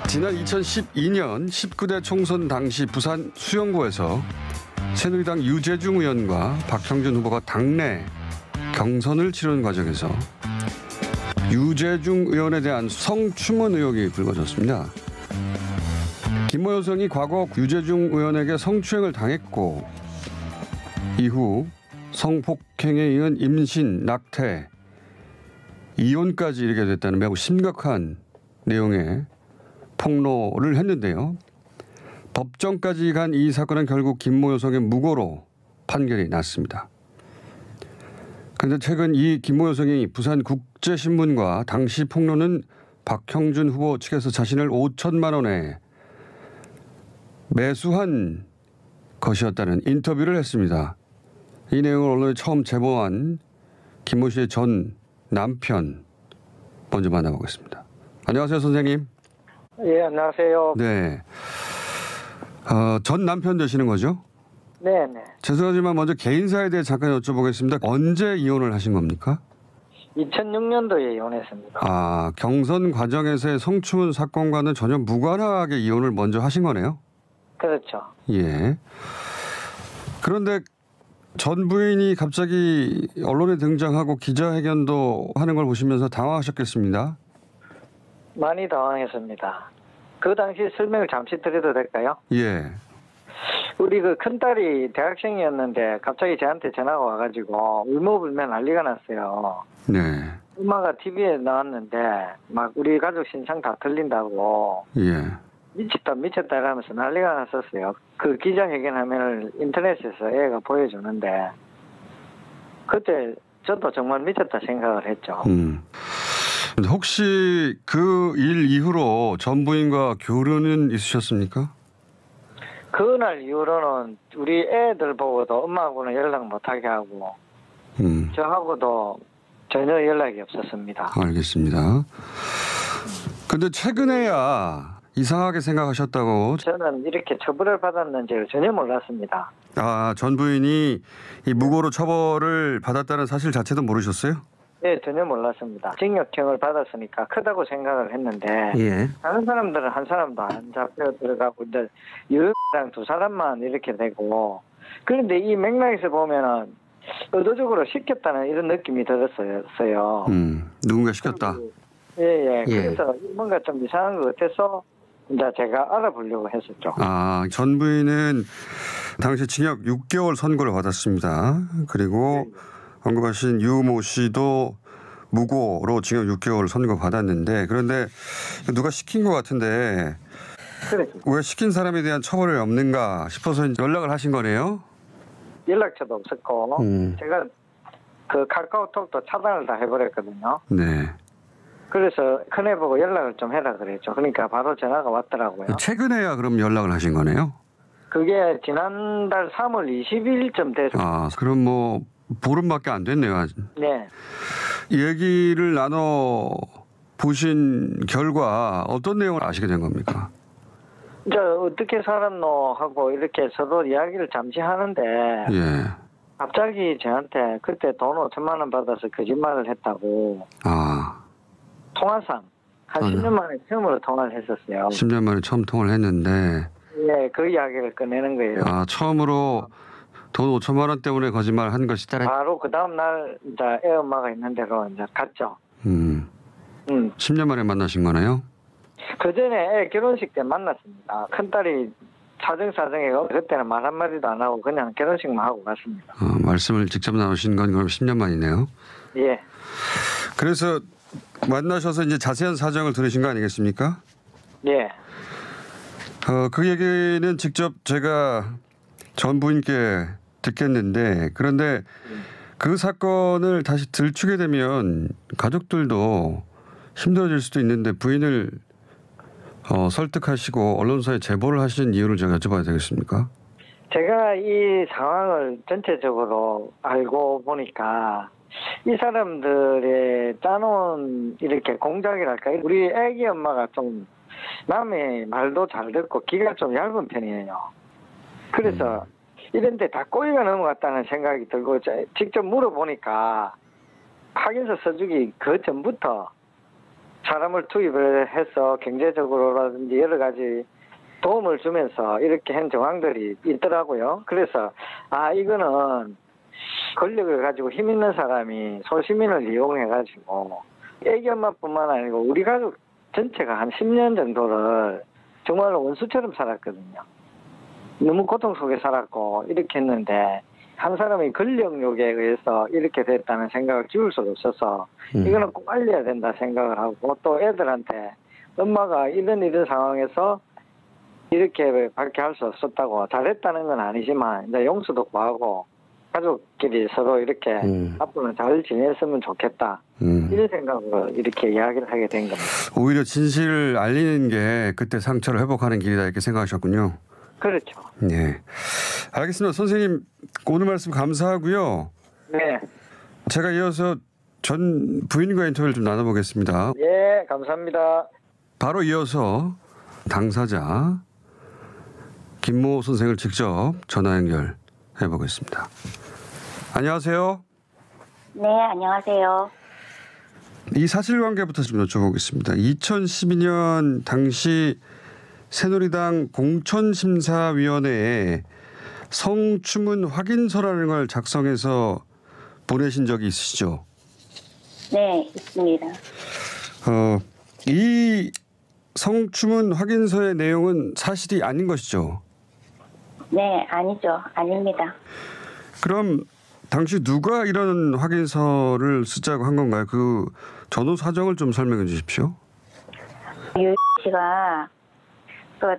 지난 2012년 19대 총선 당시 부산 수영구에서 새누리당 유재중 의원과 박형준 후보가 당내 경선을 치르는 과정에서 유재중 의원에 대한 성추문 의혹이 불거졌습니다. 김모 여성이 과거 유재중 의원에게 성추행을 당했고 이후 성폭행에 이은 임신, 낙태, 이혼까지 이르게 됐다는 매우 심각한 내용의 폭로를 했는데요. 법정까지 간 이 사건은 결국 김모 여성의 무고로 판결이 났습니다. 그런데 최근 이 김모 여성이 부산국제신문과 당시 폭로는 박형준 후보 측에서 자신을 5천만 원에 매수한 것이었다는 인터뷰를 했습니다. 이 내용을 언론에 처음 제보한 김모 씨의 전 남편 먼저 만나보겠습니다. 안녕하세요, 선생님. 예, 안녕하세요. 네. 전 남편 되시는 거죠? 네네. 죄송하지만 먼저 개인사에 대해 잠깐 여쭤보겠습니다. 언제 이혼을 하신 겁니까? 2006년도에 이혼했습니다. 아, 경선 과정에서의 성추문 사건과는 전혀 무관하게 이혼을 먼저 하신 거네요? 그렇죠. 예. 그런데 전 부인이 갑자기 언론에 등장하고 기자회견도 하는 걸 보시면서 당황하셨겠습니다. 많이 당황했습니다. 그 당시 설명을 잠시 드려도 될까요? 예. 우리 그 큰딸이 대학생이었는데 갑자기 저한테 전화가 와가지고 울며불며 난리가 났어요. 네. 엄마가 TV에 나왔는데 막 우리 가족 신상 다 틀린다고 예. 미쳤다 이러면서 난리가 났었어요. 그 기자회견 화면을 인터넷에서 애가 보여주는데 그때 저도 정말 미쳤다 생각을 했죠. 혹시 그 일 이후로 전 부인과 교류는 있으셨습니까? 그날 이후로는 우리 애들 보고도 엄마하고는 연락 못하게 하고 저하고도 전혀 연락이 없었습니다. 알겠습니다. 근데 최근에야 이상하게 생각하셨다고. 저는 이렇게 처벌을 받았는지를 전혀 몰랐습니다. 아, 전 부인이 이 무고로 처벌을 받았다는 사실 자체도 모르셨어요? 네, 전혀 몰랐습니다. 징역형을 받았으니까 크다고 생각을 했는데 예. 다른 사람들은 한 사람도 안 잡혀 들어가고 이제 여랑 두 사람만 이렇게 되고 그런데 이 맥락에서 보면은 의도적으로 시켰다는 이런 느낌이 들었어요. 누군가 시켰다. 예. 그래서 뭔가 좀 이상한 것 같아서 이제 제가 알아보려고 했었죠. 아, 전 부인은 당시 징역 6개월 선고를 받았습니다. 그리고 언급하신 유모 씨도 무고로 징역 6개월 선고 받았는데 그런데 누가 시킨 것 같은데 그렇죠. 왜 시킨 사람에 대한 처벌이 없는가 싶어서 연락을 하신 거네요? 연락처도 없었고 제가 그 카카오톡도 차단을 다 해버렸거든요. 네. 그래서 큰애 보고 연락을 좀 해라 그랬죠. 그러니까 바로 전화가 왔더라고요. 최근에야 그럼 연락을 하신 거네요? 그게 지난달 3월 20일쯤 돼서. 아, 그럼 뭐 보름밖에 안 됐네요. 아직. 네. 얘기를 나눠 보신 결과 어떤 내용을 아시게 된 겁니까? 이제 어떻게 살았노 하고 이렇게 서로 이야기를 잠시 하는데 예. 갑자기 저한테 그때 돈 5천만 원 받아서 거짓말을 했다고. 아. 통화상 한 10년 만에 처음으로 통화를 했었어요. 10년 만에 처음 통화를 했는데. 네, 그 이야기를 꺼내는 거예요. 아, 처음으로 돈 5천만 원 때문에 거짓말을 한 것이다. 바로 그 다음 날 이제 애 엄마가 있는 대로 이제 갔죠. 10년 만에 만나신 거네요? 그 전에 애 결혼식 때 만났습니다. 큰딸이 사정사정해요. 그때는 말 한마디도 안 하고 그냥 결혼식만 하고 갔습니다. 말씀을 직접 나누신 건 그럼 10년 만이네요? 예. 그래서 만나셔서 이제 자세한 사정을 들으신 거 아니겠습니까? 예. 그 얘기는 직접 제가 전 부인께 듣겠는데 그런데 그 사건을 다시 들추게 되면 가족들도 힘들어질 수도 있는데 부인을 설득하시고 언론사에 제보를 하신 이유를 제가 여쭤봐야 되겠습니까? 제가 이 상황을 전체적으로 알고 보니까 이 사람들의 짜놓은 이렇게 공작이랄까 우리 애기 엄마가 좀 남의 말도 잘 듣고 귀가 좀 얇은 편이에요. 그래서 이런 데 다 꼬이가 넘어갔다는 생각이 들고 직접 물어보니까 확인서 써주기 그 전부터 사람을 투입을 해서 경제적으로라든지 여러 가지 도움을 주면서 이렇게 한 정황들이 있더라고요. 그래서 이거는 권력을 가지고 힘 있는 사람이 소시민을 이용해가지고 애기 엄마뿐만 아니고 우리 가족 전체가 한 10년 정도를 정말로 원수처럼 살았거든요. 너무 고통 속에 살았고 이렇게 했는데 한 사람이 권력욕에 의해서 이렇게 됐다는 생각을 지울 수가 없어서 이거는 꼭 알려야 된다 생각을 하고, 또 애들한테 엄마가 이런 상황에서 이렇게 밖에 할 수 없었다고, 잘했다는 건 아니지만 이제 용서도 구하고 가족끼리 서로 이렇게 앞으로는 잘 지냈으면 좋겠다, 이런 생각으로 이렇게 이야기를 하게 된 겁니다. 오히려 진실을 알리는 게 그때 상처를 회복하는 길이다 이렇게 생각하셨군요. 그렇죠. 네, 알겠습니다. 선생님 오늘 말씀 감사하고요. 네. 제가 이어서 전 부인과 인터뷰를 좀 나눠보겠습니다. 예, 감사합니다. 바로 이어서 당사자 김모 선생을 직접 전화 연결해 보겠습니다. 안녕하세요. 네, 안녕하세요. 이 사실관계부터 좀 여쭤보겠습니다. 2012년 당시 새누리당 공천심사위원회에 성추문 확인서라는 걸 작성해서 보내신 적이 있으시죠? 네, 있습니다. 이 성추문 확인서의 내용은 사실이 아닌 것이죠? 네, 아니죠. 아닙니다. 그럼 당시 누가 이런 확인서를 쓰자고 한 건가요? 그 전후 사정을 좀 설명해 주십시오. 유 씨가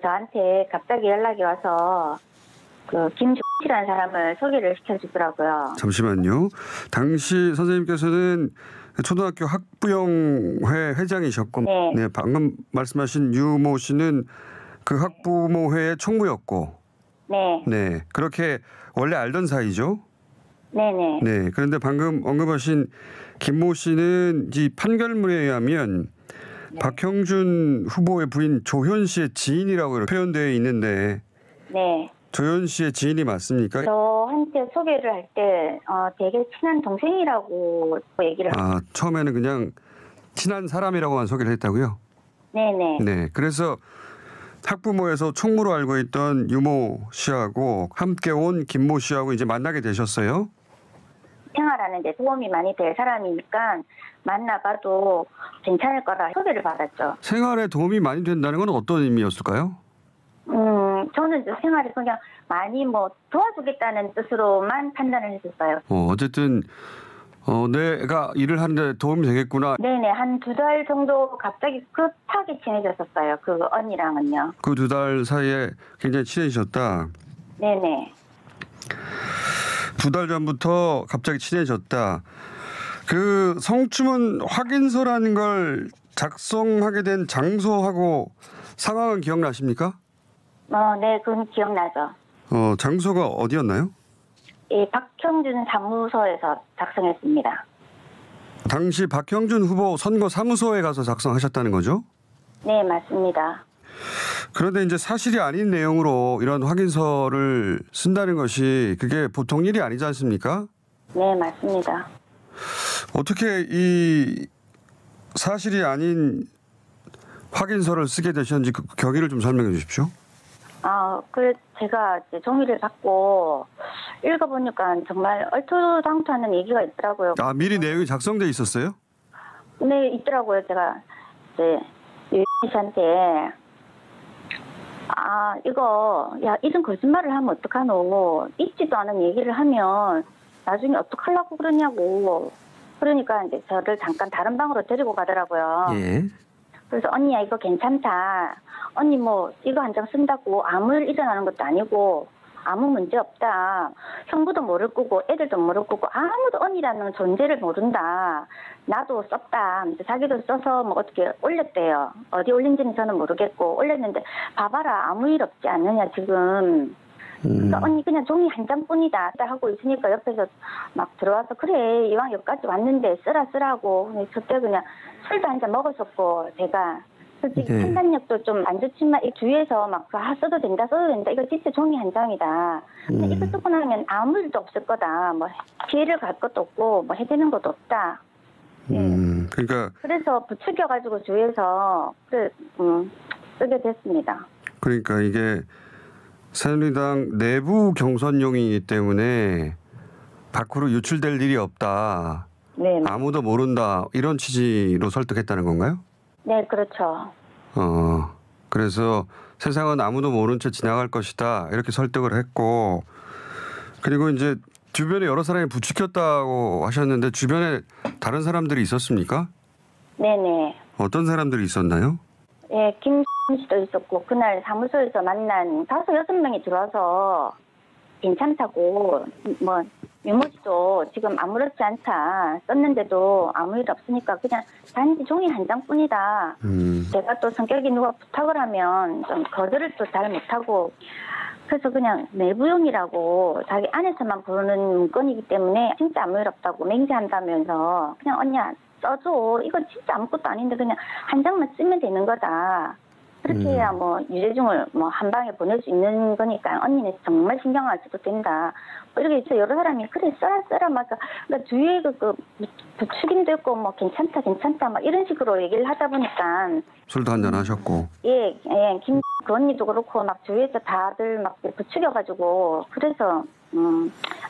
저한테 갑자기 연락이 와서 김주희라는 사람을 소개를 시켜주더라고요. 잠시만요. 당시 선생님께서는 초등학교 학부형회 회장이셨고, 네. 방금 말씀하신 유모 씨는 그 학부모회의 총무였고, 네. 그렇게 원래 알던 사이죠. 네네. 네, 그런데 방금 언급하신 김모 씨는 이 판결문에 의하면 박형준 후보의 부인 조현 씨의 지인이라고 이렇게 표현되어 있는데, 네. 조현 씨의 지인이 맞습니까? 저한테 소개를 할 때 되게 친한 동생이라고 얘기를 처음에는 그냥 친한 사람이라고만 소개를 했다고요? 네네. 네, 그래서 학부모에서 총무로 알고 있던 유모 씨하고 함께 온 김모 씨하고 이제 만나게 되셨어요? 생활하는 데 도움이 많이 될 사람이니까 만나봐도 괜찮을 거라 소개를 받았죠. 생활에 도움이 많이 된다는 건 어떤 의미였을까요? 저는 생활에 그냥 많이 도와주겠다는 뜻으로만 판단을 했었어요. 어쨌든 내가 일을 하는데 도움이 되겠구나. 네네, 한 2달 정도 갑자기 급하게 친해졌었어요. 그 언니랑은요. 그 2달 사이에 굉장히 친해지셨다. 네네. 2달 전부터 갑자기 친해졌다. 그 성추문 확인서라는 걸 작성하게 된 장소하고 상황은 기억나십니까? 네, 그건 기억나죠. 장소가 어디였나요? 예, 박형준 사무소에서 작성했습니다. 당시 박형준 후보 선거 사무소에 가서 작성하셨다는 거죠? 네, 맞습니다. 그런데 이제 사실이 아닌 내용으로 이런 확인서를 쓴다는 것이 그게 보통 일이 아니지 않습니까? 네, 맞습니다. 어떻게 이 사실이 아닌 확인서를 쓰게 되셨는지 그 경위를 좀 설명해 주십시오. 제가 이제 종이를 받고 읽어보니까 정말 얼토당토하는 얘기가 있더라고요. 미리 내용이 작성돼 있었어요? 네, 있더라고요. 제가 이제 유 씨한테 이런 거짓말을 하면 어떡하노? 있지도 않은 얘기를 하면 나중에 어떡하려고 그러냐고. 그러니까 이제 저를 잠깐 다른 방으로 데리고 가더라고요. 예. 그래서 언니야 이거 괜찮다. 언니 이거 한 장 쓴다고 아무 일 일어나는 것도 아니고 아무 문제 없다. 형부도 모를 거고 애들도 모를 거고 아무도 언니라는 존재를 모른다. 나도 썼다. 자기도 써서 어떻게 올렸대요. 어디 올린지는 저는 모르겠고 올렸는데 봐봐라 아무 일 없지 않느냐 지금. 그러니까 언니 그냥 종이 한 장뿐이다 하고 있으니까 옆에서 막 들어와서 그래 이왕 여기까지 왔는데 쓰라고. 그때 그냥 술도 한 잔 먹었었고 제가 솔직히 판단력도 좀 안 좋지만 이 뒤에서 막 써도 된다 이거 진짜 종이 한 장이다. 근데 이거 쓰고 나면 아무 일도 없을 거다. 피해를 갈 것도 없고 해되는 것도 없다. 그러니까 그래서 부추겨가지고 주위에서 쓰게 됐습니다. 그러니까 이게 새누리당 내부 경선용이기 때문에 밖으로 유출될 일이 없다. 네, 아무도 모른다. 이런 취지로 설득했다는 건가요? 네, 그렇죠. 그래서 세상은 아무도 모른 채 지나갈 것이다. 이렇게 설득을 했고, 그리고 이제 주변에 여러 사람이 부추겼다고 하셨는데 주변에 다른 사람들이 있었습니까? 네네. 어떤 사람들이 있었나요? 예, 김 씨도 있었고 그날 사무소에서 만난 5-6명이 들어와서 괜찮다고 뭐 유모 씨도 지금 아무렇지 않다 썼는데도 아무 일 없으니까 그냥 단지 종이 한 장뿐이다. 내가 또 성격이 누가 부탁을 하면 좀 거절을 또 잘 못하고 그래서 그냥 내부용이라고 자기 안에서만 부르는 문건이기 때문에 진짜 아무 일 없다고 맹세한다면서 그냥 언니야 써줘. 이건 진짜 아무것도 아닌데 그냥 한 장만 쓰면 되는 거다. 그렇게 해야 뭐 유재중을 뭐 한 방에 보낼 수 있는 거니까 언니는 정말 신경 안 써도 된다. 뭐 이렇게 있어 여러 사람이 그래 써라 막 그러니까 주위에 그 부추김도 있고 뭐 괜찮다 막 이런 식으로 얘기를 하다 보니까 술도 한잔 하셨고. 예, 김 그 언니도 그렇고 막 주위에서 다들 막 부추겨가지고 그래서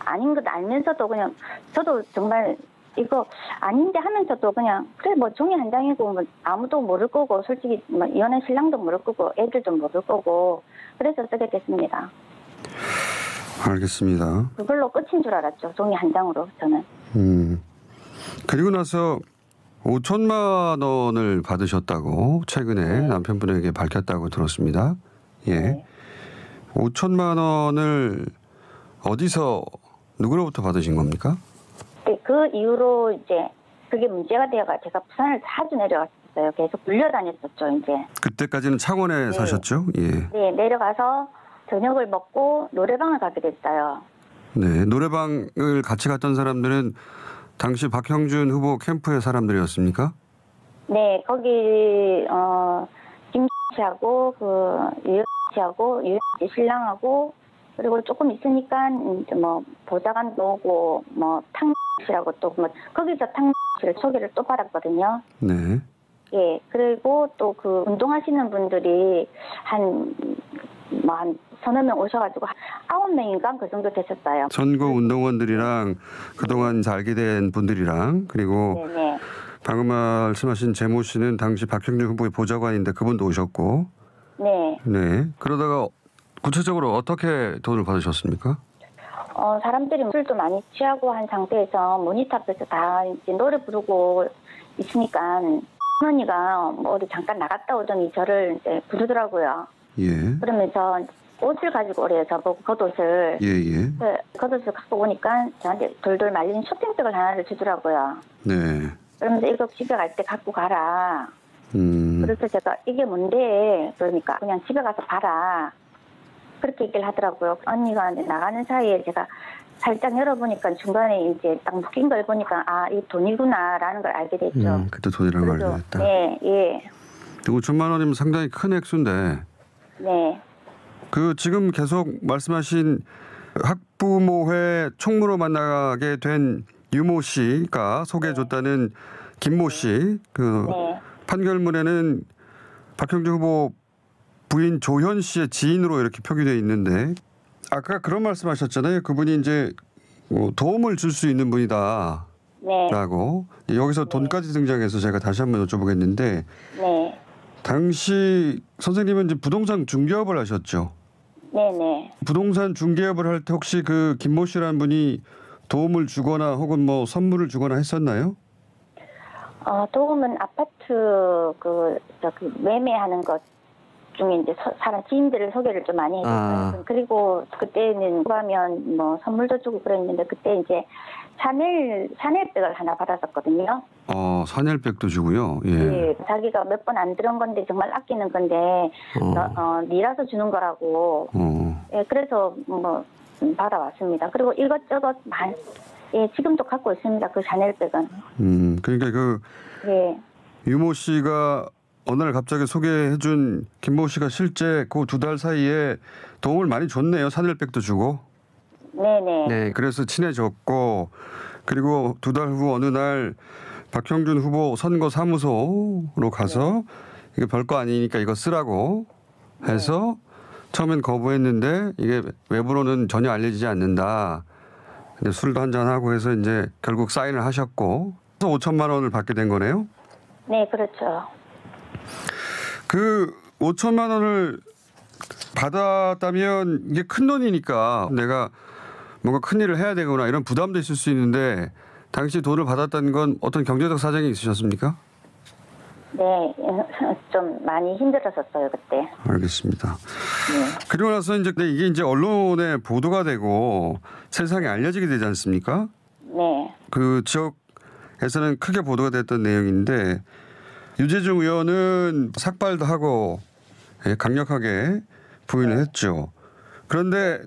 아닌 것 알면서도 그냥 저도 정말 이거 아닌데 하면서도 그냥 그래 뭐 종이 한 장이고 뭐 아무도 모를 거고 솔직히 뭐 이혼한 신랑도 모를 거고 애들도 모를 거고 그래서 쓰게 됐습니다. 알겠습니다. 그걸로 끝인 줄 알았죠. 종이 한 장으로 저는. 그리고 나서 5천만 원을 받으셨다고 최근에 남편분에게 밝혔다고 들었습니다. 예. 네. 5천만 원을 어디서 누구로부터 받으신 겁니까? 네, 그 이후로 이제 그게 문제가 되어가 제가 부산을 자주 내려갔었어요. 계속 불려다녔었죠. 이제. 그때까지는 창원에 사셨죠? 예. 네, 내려가서 저녁을 먹고 노래방을 가게 됐어요. 네, 노래방을 같이 갔던 사람들은 당시 박형준 후보 캠프의 사람들이었습니까? 네, 거기 김 씨하고 그 유영 씨하고 유영 씨 신랑하고 그리고 조금 있으니까 이제 뭐 보좌관도 오고 뭐 탕 씨라고 또 뭐 거기서 탕 씨를 소개를 또 받았거든요. 네. 예, 그리고 또 그 운동하시는 분들이 한 서너 명 오셔가지고 9명인가 그 정도 되셨어요. 선거 운동원들이랑 그동안 잘 알게 된 분들이랑 그리고 네네. 방금 말씀하신 제모 씨는 당시 박형준 후보의 보좌관인데 그분도 오셨고. 네. 네. 그러다가 구체적으로 어떻게 돈을 받으셨습니까? 사람들이 술도 많이 취하고 한 상태에서 모니터 앞에서 다 이제 노래 부르고 있으니까 언니가 뭐 어디 잠깐 나갔다 오더니 저를 이제 부르더라고요. 예. 그러면서 옷을 가지고 오래요. 저보고 겉옷을. 예. 겉옷을 갖고 오니까 저한테 돌돌 말린 쇼핑백을 하나를 주더라고요. 네. 그러면서 이거 집에 갈 때 갖고 가라. 음. 그래서 제가 이게 뭔데? 그러니까 그냥 집에 가서 봐라. 그렇게 얘기를 하더라고요. 언니가 이제 나가는 사이에 제가 살짝 열어보니까 중간에 이제 딱 묶인 걸 보니까 아, 이 돈이구나라는 걸 알게 됐죠. 그때 돈이라는 걸 알게 됐다. 네, 예. 5천만 원이면 상당히 큰 액수인데. 네. 그 지금 계속 말씀하신 학부모회 총무로 만나게 된 유모 씨가 소개해줬다는 김모 씨 그 네. 판결문에는 박형준 후보 부인 조현 씨의 지인으로 이렇게 표기되어 있는데 아까 그런 말씀하셨잖아요. 그분이 이제 도움을 줄 수 있는 분이다라고. 네. 여기서 돈까지 등장해서 제가 다시 한번 여쭤보겠는데 네. 당시 선생님은 이제 부동산 중개업을 하셨죠. 네네. 부동산 중개업을 할 때 혹시 그 김모 씨라는 분이 도움을 주거나 혹은 뭐 선물을 주거나 했었나요? 도움은 아파트 매매하는 것 중에 이제 사람 지인들을 소개를 좀 많이 해줬어요. 그리고 그때는 가면 뭐 선물도 주고 그랬는데 그때 이제 샤넬백을 하나 받았었거든요. 샤넬백도 주고요. 예. 예, 자기가 몇 번 안 들은 건데 정말 아끼는 건데 니라서 주는 거라고. 예, 그래서 뭐 받아왔습니다. 그리고 이것저것 지금도 갖고 있습니다. 그 샤넬백은. 그러니까 예. 유모 씨가 어느 날 갑자기 소개해준 김모 씨가 실제 그 2달 사이에 도움을 많이 줬네요. 샤넬백도 주고. 네네. 네, 그래서 친해졌고 그리고 2달 후 어느 날 박형준 후보 선거 사무소로 가서 이게 별거 아니니까 이거 쓰라고 해서 처음엔 거부했는데 이게 외부로는 전혀 알려지지 않는다. 근데 술도 한잔 하고 해서 이제 결국 사인을 하셨고 5천만 원을 받게 된 거네요. 네, 그렇죠. 그 5천만 원을 받았다면 이게 큰 돈이니까 내가 뭔가 큰 일을 해야 되거나 이런 부담도 있을 수 있는데 당시 돈을 받았다는 건 어떤 경제적 사정이 있으셨습니까? 네, 좀 많이 힘들었었어요, 그때. 알겠습니다. 네. 그리고 나서 이제 이게 이제 언론에 보도가 되고 세상에 알려지게 되지 않습니까? 네. 그 지역에서는 크게 보도가 됐던 내용인데 유재중 의원은 삭발도 하고 강력하게 부인을 했죠. 그런데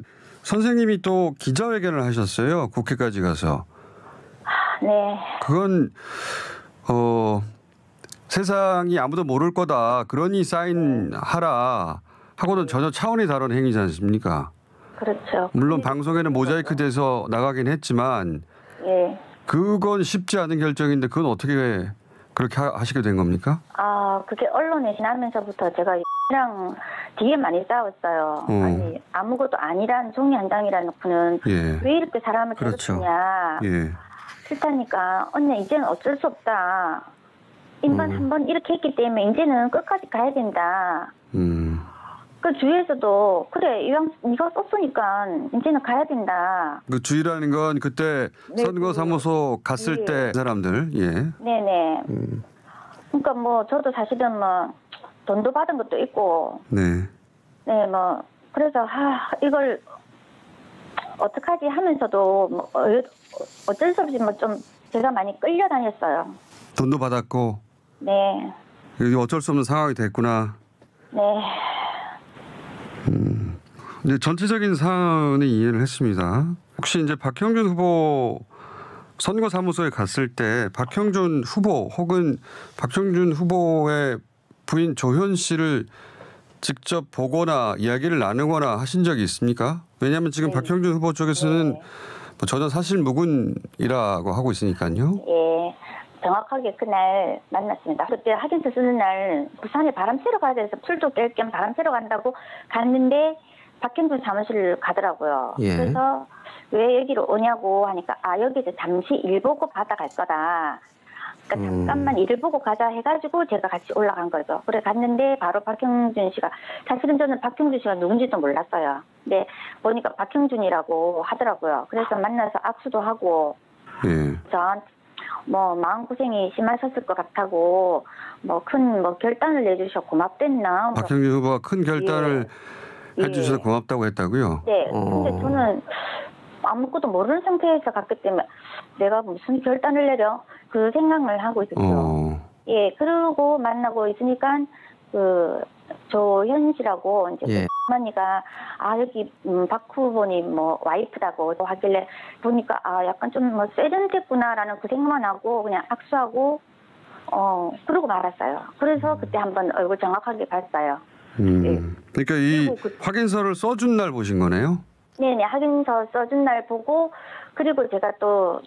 선생님이 또 기자회견을 하셨어요. 국회까지 가서. 네. 그건 세상이 아무도 모를 거다. 그러니 사인하라 하고는 전혀 차원이 다른 행위지 않습니까? 그렇죠. 물론 방송에는 모자이크 돼서 나가긴 했지만 예. 그건 쉽지 않은 결정인데 그건 어떻게 그렇게 하시게 된 겁니까? 아, 그게 언론에 지나면서부터 제가 랑 되게 많이 싸웠어요. 아니, 아무것도 아니란 종이 한 장이라 놓고는 예. 왜 이렇게 사람을 그렇죠. 괴롭히냐. 예. 싫다니까. 언니, 이제는 어쩔 수 없다. 인간 한번 이렇게 했기 때문에 이제는 끝까지 가야 된다. 그 주위에서도 그래, 이왕 네가 썼으니까 이제는 가야 된다. 그 주의라는 건 그때 네, 선거사무소 갔을 예. 때 사람들. 예. 네네. 그러니까 뭐 저도 사실은 뭐 돈도 받은 것도 있고. 네. 네, 뭐 그래서 이걸 어떡하지 하면서도 뭐 어쩔 수 없이 뭐 좀 제가 많이 끌려다녔어요. 돈도 받았고. 네. 이게 어쩔 수 없는 상황이 됐구나. 네. 이제 전체적인 상황은 이해를 했습니다. 혹시 이제 박형준 후보 선거사무소에 갔을 때 박형준 후보 혹은 박형준 후보의 부인 조현 씨를 직접 보거나 이야기를 나누거나 하신 적이 있습니까? 왜냐하면 지금 네. 박형준 후보 쪽에서는 네. 뭐 전혀 사실무근이라고 하고 있으니까요. 예. 정확하게 그날 만났습니다. 그때 확인서 쓰는 날 부산에 바람 쐬러 가야 돼서 풀도 뗄 겸 바람 쐬러 간다고 갔는데 박형준 사무실을 가더라고요. 예. 그래서 왜 여기로 오냐고 하니까 여기서 잠시 일 보고 받아갈 거다. 그러니까 잠깐만 일을 보고 가자 해가지고 제가 같이 올라간 거죠. 그래 갔는데 바로 박형준 씨가 사실은 저는 박형준 씨가 누군지도 몰랐어요. 근데 보니까 박형준이라고 하더라고요. 그래서 만나서 악수도 하고 예. 전 뭐 마음고생이 심하셨을 것 같다고 뭐 큰 결단을 내주셔 고맙댔나. 박형준 후보가 큰 결단을 해주셔서 고맙다고 했다고요? 네. 근데 저는 아무것도 모르는 상태에서 갔기 때문에 내가 무슨 결단을 내려 그 생각을 하고 있었죠. 예. 그러고 만나고 있으니까 그 조현 씨라고 이제 어머니가 여기 박 후보님 뭐 와이프라고 하길래 보니까 약간 좀 뭐 세련됐구나라는 그 생각만 하고 그냥 악수하고 그러고 말았어요. 그래서 그때 한번 얼굴 정확하게 봤어요. 예. 그러니까 이 확인서를 써준 날 보신 거네요? 네네. 확인서 써준 날 보고 그리고 제가 또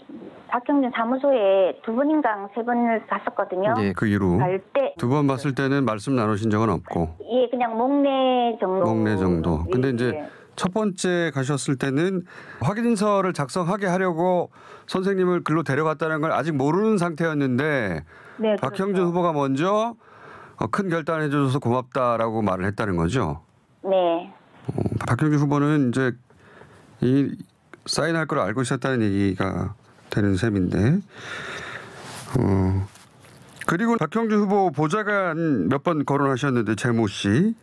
박형준 사무소에 2번인가 3번을 갔었거든요. 네, 그 이후 갈 때 2번 봤을 때는 말씀 나누신 적은 없고. 예, 그냥 목례 정도. 목례 정도. 근데 예, 이제 예. 첫 번째 가셨을 때는 확인서를 작성하게 하려고 선생님을 글로 데려갔다는 걸 아직 모르는 상태였는데 네, 박형준 그렇죠. 후보가 먼저 큰 결단을 해줘서 고맙다라고 말을 했다는 거죠. 네. 박형준 후보는 이제 이 사인할 걸 알고 있었다는 얘기가 되는 셈인데. 그리고 박형준 후보 보좌관 몇 번 거론하셨는데 재모 씨.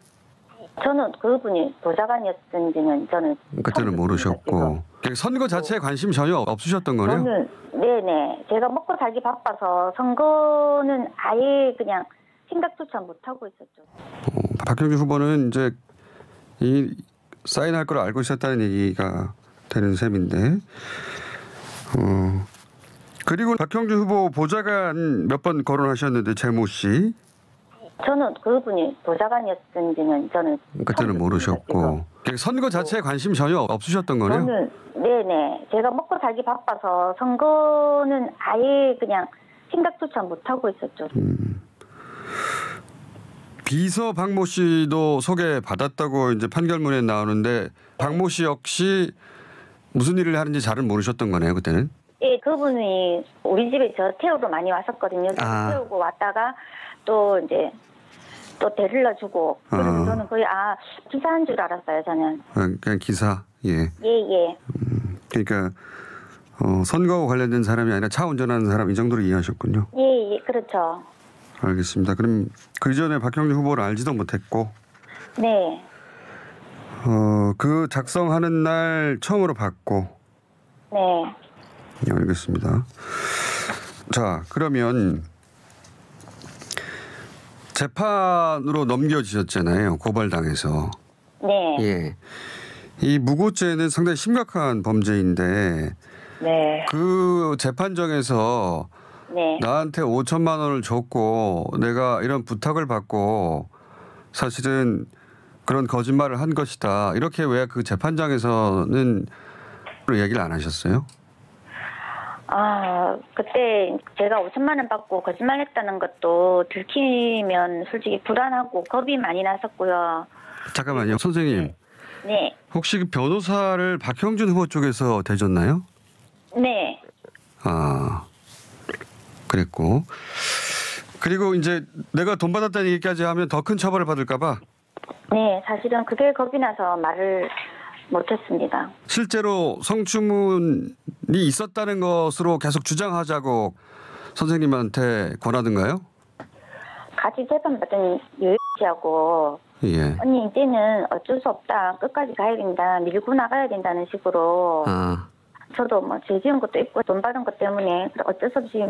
저는 그분이 보좌관이었는지는 저는 그때는 모르셨고 선거 자체에 관심 전혀 없으셨던 거네요. 저는 네네 제가 먹고 살기 바빠서 선거는 아예 그냥 생각조차 못 하고 있었죠. 박형준 후보는 이제 이 사인할 걸 알고 있었다는 얘기가 되는 셈인데. 그리고 박형준 후보 보좌관 몇 번 거론하셨는데 재모 씨. 저는 그분이 보좌관이었는지는 저는 그때는 모르셨고 선거 자체에 관심 전혀 없으셨던 거네요. 저는 네네 제가 먹고 살기 바빠서 선거는 아예 그냥 생각조차 못하고 있었죠. 비서 박모 씨도 소개받았다고 이제 판결문에 나오는데 박모 씨 역시 무슨 일을 하는지 잘은 모르셨던 거네요, 그때는? 예, 그분이 우리 집에 저 태우러 많이 왔었거든요. 태우고 왔다가 또 이제 또 데리러 주고. 그래서 저는 거의 기사한 줄 알았어요, 저는. 그냥 기사. 예. 예. 그러니까 선거와 관련된 사람이 아니라 차 운전하는 사람 이 정도로 이해하셨군요. 예, 그렇죠. 알겠습니다. 그럼 그 전에 박형준 후보를 알지도 못했고. 네. 그 작성하는 날 처음으로 봤고. 네. 네, 알겠습니다. 자, 그러면 재판으로 넘겨지셨잖아요. 고발당해서. 네. 예. 이 무고죄는 상당히 심각한 범죄인데 네. 그 재판정에서 네. 나한테 5천만 원을 줬고 내가 이런 부탁을 받고 사실은 그런 거짓말을 한 것이다. 이렇게 왜 그 재판장에서는 얘기를 안 하셨어요? 그때 제가 5천만 원 받고 거짓말했다는 것도 들키면 솔직히 불안하고 겁이 많이 났었고요. 잠깐만요. 선생님. 네. 혹시 그 변호사를 박형준 후보 쪽에서 대줬나요? 네. 그랬고. 그리고 이제 내가 돈 받았다는 얘기까지 하면 더 큰 처벌을 받을까 봐? 네. 사실은 그게 겁이 나서 말을 못했습니다. 실제로 성추문이 있었다는 것으로 계속 주장하자고 선생님한테 권하던가요? 같이 재판받은 유희 씨하고 예. 언니 이제는 어쩔 수 없다. 끝까지 가야 된다. 밀고 나가야 된다는 식으로 저도 뭐 죄 지은 것도 있고 돈 받은 것 때문에 어쩔 수 없이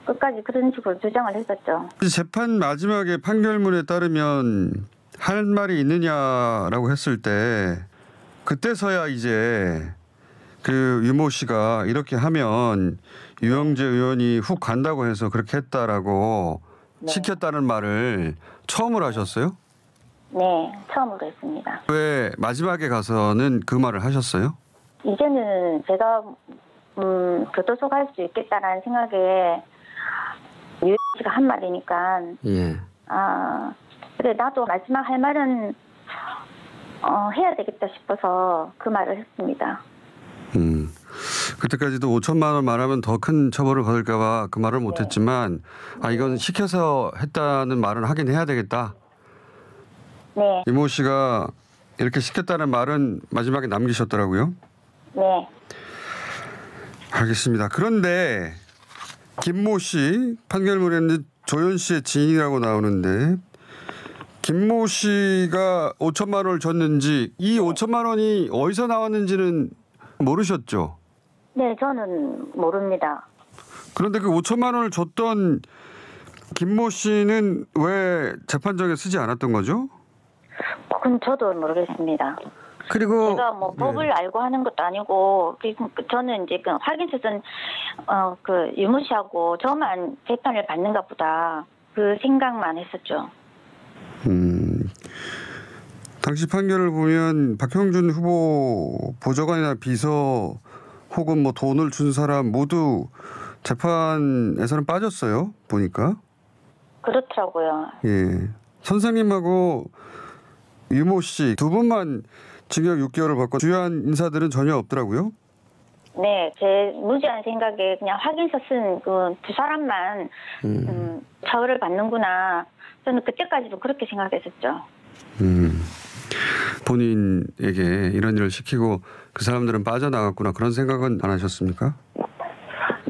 끝까지 그런 식으로 주장을 했었죠. 재판 마지막에 판결문에 따르면 할 말이 있느냐라고 했을 때 그때서야 이제 그 유모 씨가 이렇게 하면 유영재 의원이 훅 간다고 해서 그렇게 했다라고 시켰다는 말을 처음으로 하셨어요? 네, 처음으로 했습니다. 왜 마지막에 가서는 그 말을 하셨어요? 이제는 제가 교도소 갈 수 있겠다라는 생각에 유희 씨가 한 말이니까 예. 그래 나도 마지막 할 말은 해야 되겠다 싶어서 그 말을 했습니다. 그때까지도 5천만 원 말하면 더 큰 처벌을 받을까 봐 그 말을 못했지만 이건 시켜서 했다는 말은 하긴 해야 되겠다. 네. 이모 씨가 이렇게 시켰다는 말은 마지막에 남기셨더라고요. 네. 알겠습니다. 그런데 김모 씨 판결문에는 조현 씨의 지인이라고 나오는데 김모 씨가 5천만 원을 줬는지 이 5천만 원이 어디서 나왔는지는 모르셨죠? 네, 저는 모릅니다. 그런데 그 5천만 원을 줬던 김모 씨는 왜 재판정에 쓰지 않았던 거죠? 그건 저도 모르겠습니다. 그리고 제가 뭐 법을 알고 하는 것도 아니고 저는 이제 그 확인서 쓴 그 유모 씨하고 저만 재판을 받는가 보다 그 생각만 했었죠. 당시 판결을 보면 박형준 후보 보좌관이나 비서 혹은 뭐 돈을 준 사람 모두 재판에서는 빠졌어요. 보니까. 그렇더라고요. 예. 선생님하고 유모 씨 두 분만 징역 6개월을 받고 주요한 인사들은 전혀 없더라고요. 네, 제 무지한 생각에 그냥 확인서 쓴 그 두 사람만 처벌을 받는구나. 저는 그때까지도 그렇게 생각했었죠. 본인에게 이런 일을 시키고 그 사람들은 빠져나갔구나 그런 생각은 안 하셨습니까?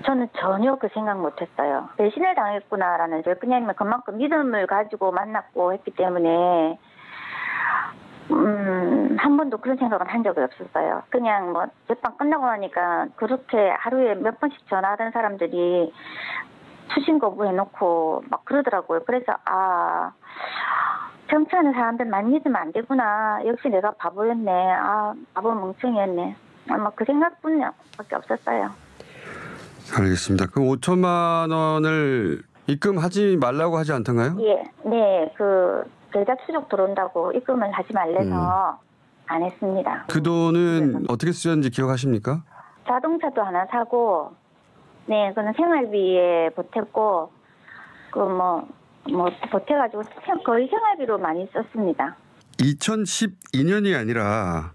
저는 전혀 그 생각 못했어요. 배신을 당했구나라는 왜냐하면 그만큼 믿음을 가지고 만났고 했기 때문에 한 번도 그런 생각은 한 적이 없었어요. 그냥 뭐 재판 끝나고 나니까 그렇게 하루에 몇 번씩 전화하던 사람들이 수신 거부해놓고 막 그러더라고요. 그래서 정치하는 사람들만 믿으면 안 되구나. 역시 내가 바보였네. 바보 멍청이였네. 아마 그 생각뿐밖에 없었어요. 알겠습니다. 그 5천만 원을 입금하지 말라고 하지 않던가요? 예, 네, 그 계좌 추적 들어온다고 입금을 하지 말래서 안 했습니다. 그 돈은 어떻게 쓰였는지 기억하십니까? 자동차도 하나 사고 네, 그는 생활비에 보탰고 보태가지고 거의 생활비로 많이 썼습니다. 2012년이 아니라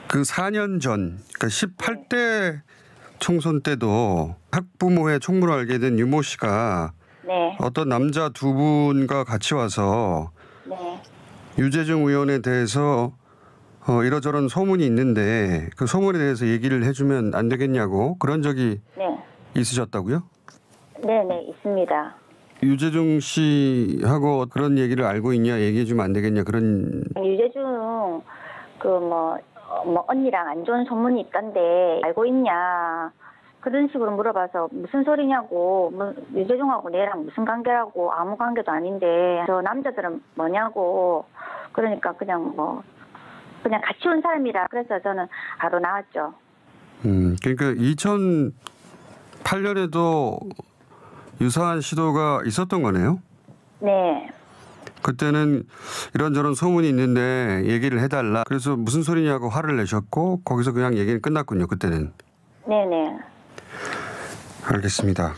그 4년 전, 그러니까 18대 총선 때도 학부모의 총무로 알게 된 유모 씨가 네, 어떤 남자 두 분과 같이 와서 네, 유재중 의원에 대해서 이러저런 소문이 있는데 그 소문에 대해서 얘기를 해주면 안 되겠냐고 그런 적이 네, 있으셨다고요? 네, 네, 있습니다. 유재중 씨하고 그런 얘기를 알고 있냐 얘기해주면 안 되겠냐 그런. 유재중 언니랑 안 좋은 소문이 있던데 알고 있냐 그런 식으로 물어봐서 무슨 소리냐고, 유재중하고 내랑 무슨 관계라고, 아무 관계도 아닌데 저 남자들은 뭐냐고. 그러니까 그냥 같이 온 사람이라 그래서 저는 바로 나왔죠. 그러니까 2008년에도 유사한 시도가 있었던 거네요. 네, 그때는 이런저런 소문이 있는데 얘기를 해달라. 그래서 무슨 소리냐고 화를 내셨고 거기서 그냥 얘기는 끝났군요. 그때는. 네네. 알겠습니다.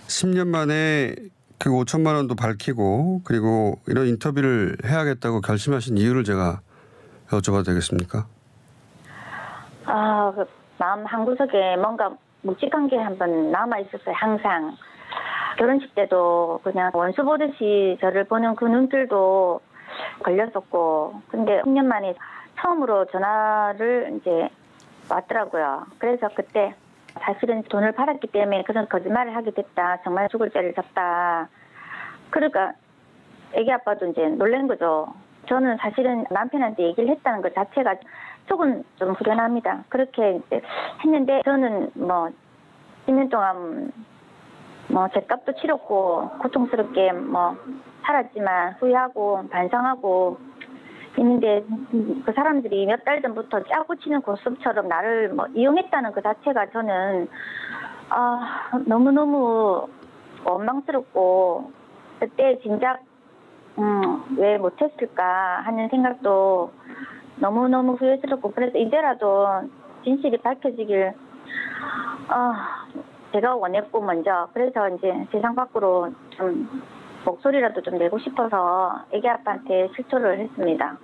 10년 만에 그 5천만 원도 밝히고 그리고 이런 인터뷰를 해야겠다고 결심하신 이유를 제가 여쭤봐도 되겠습니까? 그 마음 한구석에 뭔가 묵직한 게 한번 남아 있었어요. 항상 결혼식 때도 그냥 원수 보듯이 저를 보는 그 눈길도 걸렸었고, 근데 10년 만에 처음으로 전화를 이제 왔더라고요. 그래서 그때 사실은 돈을 팔았기 때문에 그런 거짓말을 하게 됐다. 정말 죽을 죄를 졌다. 그러니까 애기 아빠도 이제 놀란 거죠. 저는 사실은 남편한테 얘기를 했다는 것 자체가 속은 좀 후련합니다. 그렇게 이제 했는데 저는 10년 동안 죗값도 치렀고 고통스럽게 살았지만 후회하고 반성하고 있는데 그 사람들이 몇 달 전부터 짜고 치는 고스톱처럼 나를 이용했다는 그 자체가 저는 너무너무 원망스럽고 그때 진작 왜 못했을까 하는 생각도 너무너무 후회스럽고, 그래서 이제라도 진실이 밝혀지길 제가 원했고 먼저 그래서 이제 세상 밖으로 좀 목소리라도 좀 내고 싶어서 애기 아빠한테 실토를 했습니다.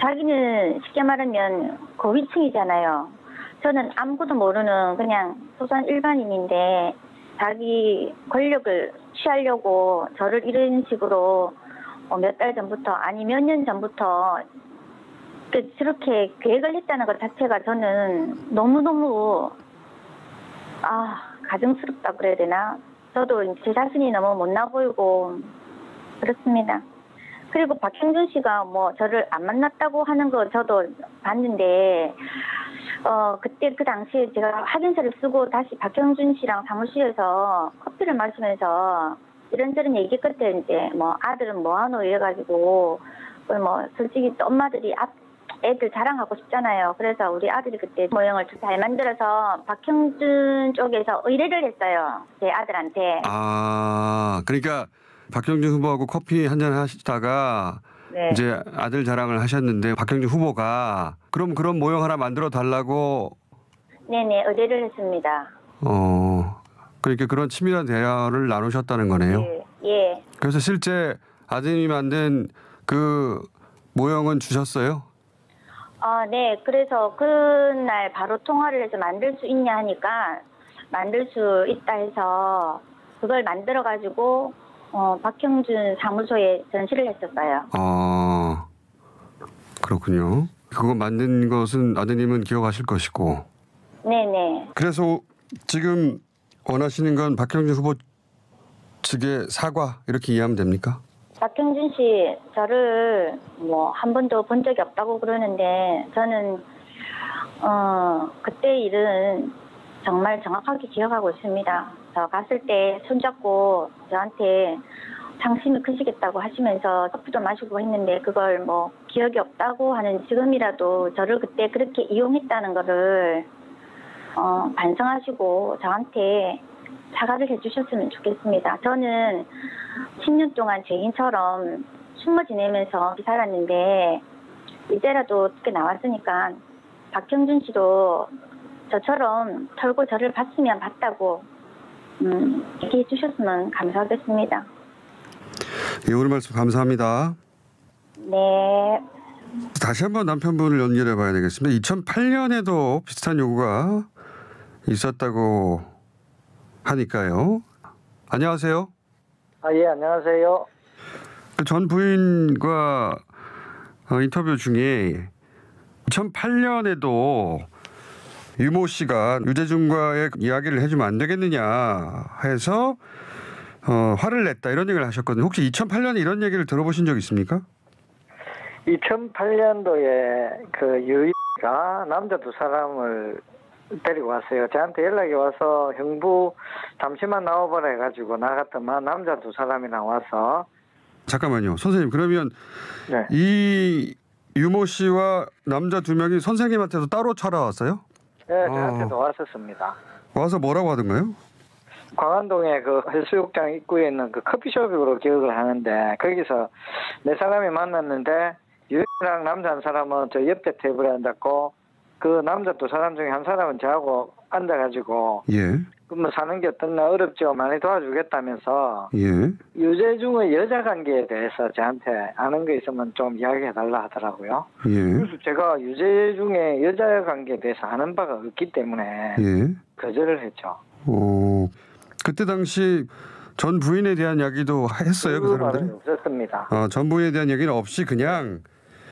자기는 쉽게 말하면 고위층이잖아요. 저는 아무것도 모르는 그냥 소소한 일반인인데 자기 권력을 취하려고 저를 이런 식으로 몇 달 전부터 아니 몇 년 전부터 저렇게 계획을 했다는 것 자체가 저는 너무너무 가증스럽다 그래야 되나? 저도 제 자신이 너무 못나 보이고 그렇습니다. 그리고 박형준 씨가 저를 안 만났다고 하는 거 저도 봤는데 그때 그 당시에 제가 확인서를 쓰고 다시 박형준 씨랑 사무실에서 커피를 마시면서 이런저런 얘기 끝에 이제 아들은 뭐하노 이래가지고 솔직히 또 엄마들이 애들 자랑하고 싶잖아요. 그래서 우리 아들이 그때 모형을 잘 만들어서 박형준 쪽에서 의뢰를 했어요. 제 아들한테. 그러니까 박형준 후보하고 커피 한잔 하시다가 네. 이제 아들 자랑을 하셨는데 박형준 후보가 그럼 그런 모형 하나 만들어 달라고. 네네, 의뢰를 했습니다. 그러니까 그런 치밀한 대화를 나누셨다는 거네요. 네. 예. 그래서 실제 아드님이 만든 그 모형은 주셨어요? 네. 그래서 그날 바로 통화를 해서 만들 수 있냐 하니까 만들 수 있다 해서 그걸 만들어가지고 박형준 사무소에 전시를 했었어요. 그렇군요. 그거 만든 것은 아드님은 기억하실 것이고. 네네. 그래서 지금 원하시는 건 박형준 후보 측의 사과 이렇게 이해하면 됩니까? 박형준 씨 저를 한 번도 본 적이 없다고 그러는데 저는 그때 일은 정말 정확하게 기억하고 있습니다. 저 갔을 때 손잡고 저한테 상심이 크시겠다고 하시면서 커피도 마시고 했는데 그걸 기억이 없다고 하는 지금이라도 저를 그때 그렇게 이용했다는 거를 반성하시고 저한테 사과를 해주셨으면 좋겠습니다. 저는 10년 동안 죄인처럼 숨어 지내면서 살았는데 이제라도 어떻게 나왔으니까 박형준 씨도 저처럼 털고 저를 봤으면 봤다고 얘기해 주셨으면 감사하겠습니다. 예, 오늘 말씀 감사합니다. 네. 다시 한번 남편분을 연결해 봐야 되겠습니다. 2008년에도 비슷한 요구가 있었다고 하니까요. 안녕하세요. 예, 안녕하세요. 전 부인과 인터뷰 중에 2008년에도 유모 씨가 유재중과의 이야기를 해주면 안 되겠느냐 해서 화를 냈다 이런 얘기를 하셨거든요. 혹시 2008년에 이런 얘기를 들어보신 적 있습니까? 2008년도에 그 유이가 남자 두 사람을 데리고 왔어요. 저한테 연락이 와서 형부 잠시만 나와보라 해가지고 나갔더만 남자 두 사람이 나와서. 잠깐만요. 선생님 그러면 네. 이 유모 씨와 남자 두 명이 선생님한테도 따로 찾아왔어요? 네, 저한테도 왔었습니다. 와서 뭐라고 하던가요? 광안동에 그 해수욕장 입구에 있는 그 커피숍으로 기억을 하는데 거기서 네 사람이 만났는데 유이랑 남자 한 사람은 저 옆에 테이블에 앉았고 그 남자 두 사람 중에 한 사람은 저하고 앉아가지고 예. 뭐 사는 게 어떻나 어렵죠. 많이 도와주겠다면서 예. 유재중의 여자 관계에 대해서 저한테 아는 거 있으면 좀 이야기해달라 하더라고요. 예. 그래서 제가 유재중의 여자 관계에 대해서 아는 바가 없기 때문에 예. 거절을 했죠. 그때 당시 전 부인에 대한 이야기도 했어요, 그 사람들이? 말은 없었습니다. 전 부인에 대한 얘기는 없이 그냥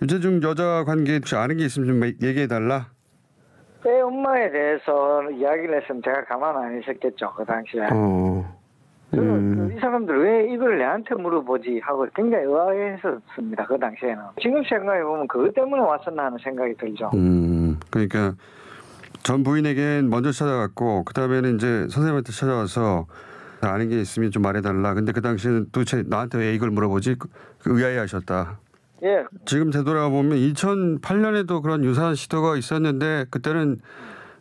유재중 여자 관계에 혹시 아는 게 있으면 좀 얘기해달라? 애 엄마에 대해서 이야기를 했으면 제가 가만 안 있었겠죠, 그 당시에. 저는 이 사람들 왜 이걸 내한테 물어보지 하고 굉장히 의아했었습니다, 그 당시에는. 지금 생각해보면 그것 때문에 왔었나 하는 생각이 들죠. 그러니까 전 부인에겐 먼저 찾아갔고 그 다음에는 이제 선생님한테 찾아와서 아는 게 있으면 좀 말해달라. 근데 그 당시에는 도대체 나한테 왜 이걸 물어보지? 의아해하셨다. 예. 지금 되돌아보면 2008년에도 그런 유사한 시도가 있었는데 그때는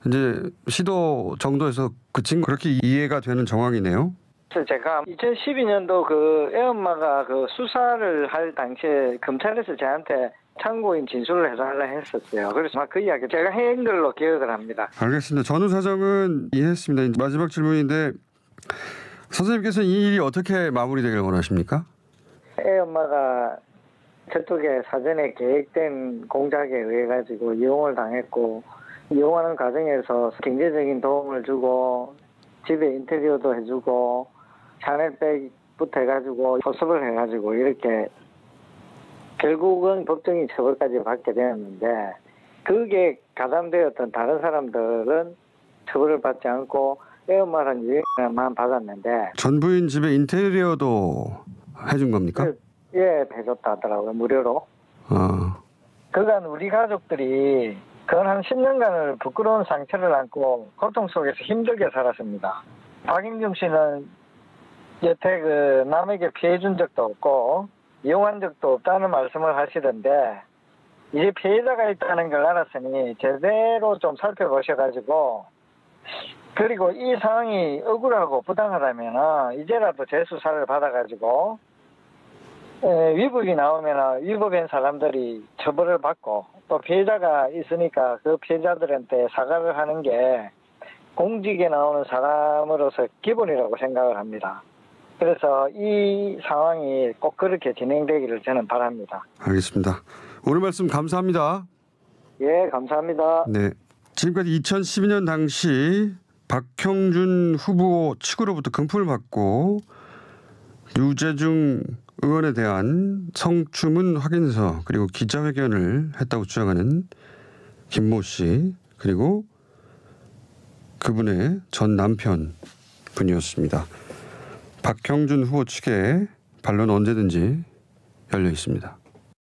이제 시도 정도에서 그친 그렇게 이해가 되는 정황이네요. 그래서 제가 2012년도 그 애엄마가 그 수사를 할 당시에 검찰에서 저한테 참고인 진술을 해달라 했었어요. 그래서 막 그 이야기 제가 한 걸로 기억을 합니다. 알겠습니다. 전후 사정은 이해했습니다. 이제 마지막 질문인데 선생님께서는 이 일이 어떻게 마무리되길 원하십니까? 애엄마가 저쪽에 사전에 계획된 공작에 의해 가지고 이용을 당했고 이용하는 과정에서 경제적인 도움을 주고 집에 인테리어도 해주고 샤넬백부터 해가지고 포섭을 해가지고 이렇게 결국은 법정인 처벌까지 받게 되었는데 그게 가담되었던 다른 사람들은 처벌을 받지 않고 애엄마랑 유행만 받았는데 전 부인 집에 인테리어도 해준 겁니까? 예, 해줬다 하더라고요. 무료로. 그간 우리 가족들이 그건 한 10년간을 부끄러운 상처를 안고 고통 속에서 힘들게 살았습니다. 박인경 씨는 여태 그 남에게 피해 준 적도 없고 이용한 적도 없다는 말씀을 하시던데 이제 피해자가 있다는 걸 알았으니 제대로 좀 살펴보셔가지고 그리고 이 상황이 억울하고 부당하다면 이제라도 재수사를 받아가지고 위법이 나오면 위법인 사람들이 처벌을 받고 또 피해자가 있으니까 그 피해자들한테 사과를 하는 게 공직에 나오는 사람으로서 기본이라고 생각을 합니다. 그래서 이 상황이 꼭 그렇게 진행되기를 저는 바랍니다. 알겠습니다. 오늘 말씀 감사합니다. 예, 감사합니다. 네, 지금까지 2012년 당시 박형준 후보 측으로부터 금품을 받고 유재중 의원에 대한 성추문 확인서 그리고 기자회견을 했다고 주장하는 김모 씨 그리고 그분의 전 남편 분이었습니다. 박형준 후보 측의 반론은 언제든지 열려 있습니다.